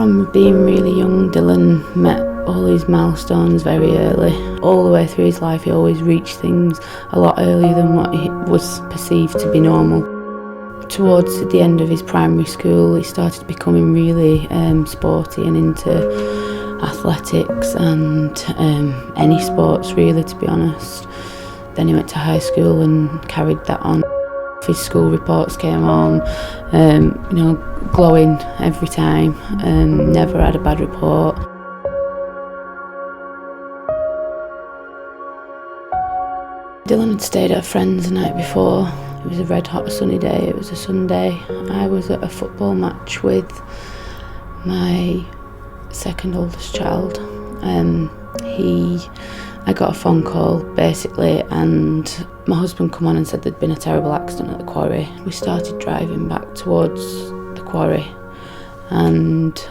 From being really young, Dylan met all his milestones very early. All the way through his life, he always reached things a lot earlier than what was perceived to be normal. Towards the end of his primary school, he started becoming really sporty and into athletics and any sports really, to be honest. Then he went to high school and carried that on. His school reports came on, glowing every time, never had a bad report. Dylan had stayed at a friend's the night before. It was a red hot sunny day, it was a Sunday. I was at a football match with my second oldest child. I got a phone call basically, and my husband come on and said there'd been a terrible accident at the quarry. We started driving back towards the quarry, and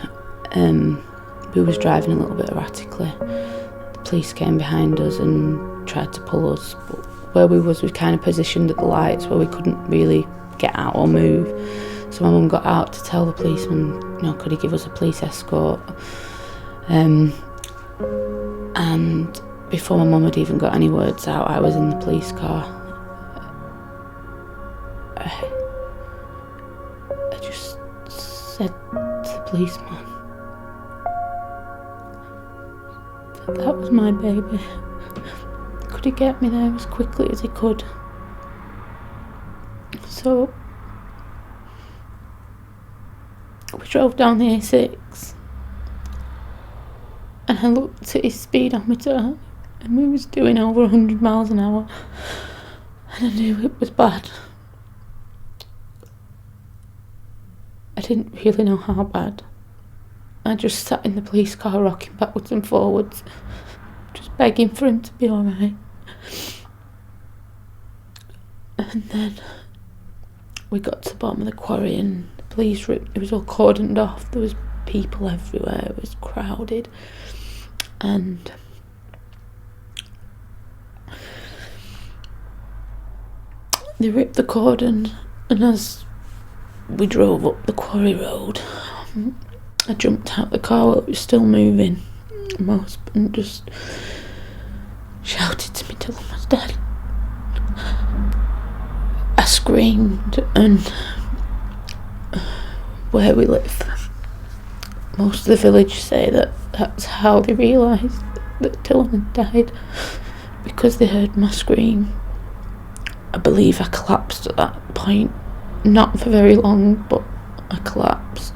we was driving a little bit erratically. The police came behind us and tried to pull us, but where we was kind of positioned at the lights where we couldn't really get out or move. So my mum got out to tell the policeman, could he give us a police escort? And before my mum had even got any words out, I was in the police car. I just said to the policeman that was my baby. Could he get me there as quickly as he could? So we drove down the A6 and I looked at his speedometer and we was doing over 100 miles an hour, and I knew it was bad. I didn't really know how bad. I just sat in the police car rocking backwards and forwards, just begging for him to be alright. And then we got to the bottom of the quarry and the police it was all cordoned off. There was people everywhere, it was crowded, and they ripped the cordon, and as we drove up the quarry road, I jumped out the car while it was still moving. My husband just shouted to me, "Dylan was dead." I screamed, and where we live, most of the village say that that's how they realised that Dylan had died, because they heard my scream. I believe I collapsed at that point, not for very long, but I collapsed.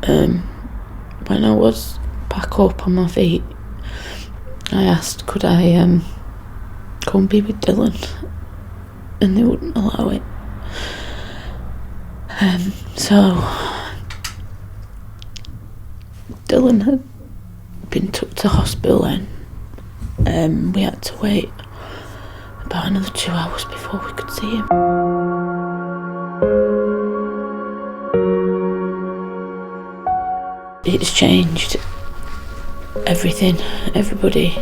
When I was back up on my feet, I asked could I come be with Dylan, and they wouldn't allow it. So Dylan had been took to hospital, and we had to wait about another 2 hours before we could see him. It's changed everything. Everybody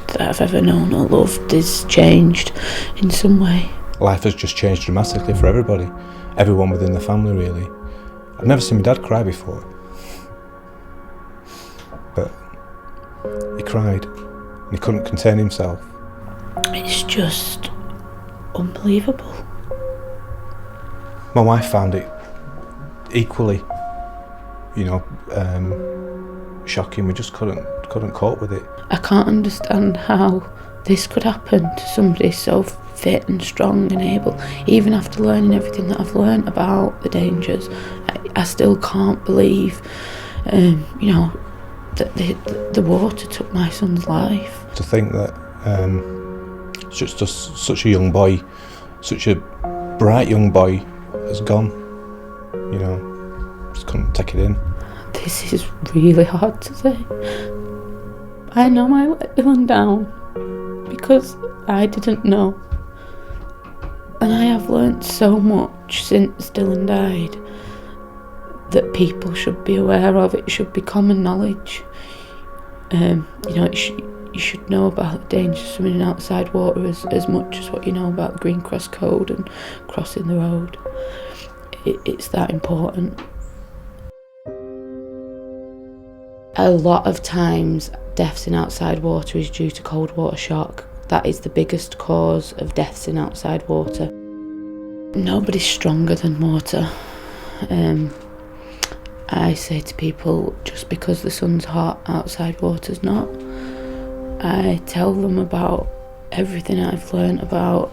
that I've ever known or loved is changed in some way. Life has just changed dramatically for everybody, everyone within the family really. I've never seen my dad cry before, but he cried and he couldn't contain himself. It's just unbelievable. My wife found it equally, shocking. We just couldn't cope with it. I can't understand how this could happen to somebody so fit and strong and able. Even after learning everything that I've learned about the dangers, I still can't believe, that the water took my son's life. To think that just such a young boy, such a bright young boy, has gone. Just couldn't take it in. This is really hard to say. I know I let Dylan down because I didn't know. And I have learnt so much since Dylan died that people should be aware of. It should be common knowledge. You should know about the dangers of swimming in outside water as much as what you know about the Green Cross Code and crossing the road. It's that important. A lot of times deaths in outside water is due to cold water shock. That is the biggest cause of deaths in outside water. Nobody's stronger than water. I say to people, just because the sun's hot, outside water's not. I tell them about everything I've learned about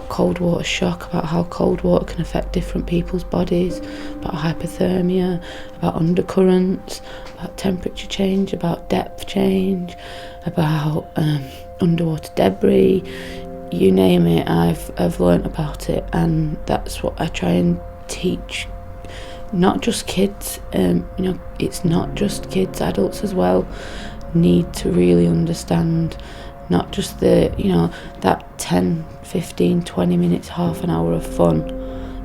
cold water shock, about how cold water can affect different people's bodies, about hypothermia, about undercurrents, about temperature change, about depth change, about underwater debris. You name it, I've learnt about it, and that's what I try and teach. Not just kids, it's not just kids, adults as well need to really understand. Not just that 10, 15, 20 minutes, half an hour of fun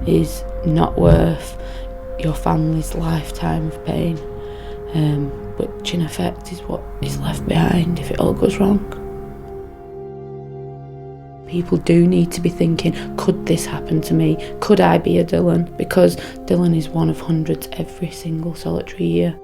is not worth your family's lifetime of pain, which in effect is what is left behind if it all goes wrong. People do need to be thinking, could this happen to me? Could I be a Dylan? Because Dylan is one of hundreds every single solitary year.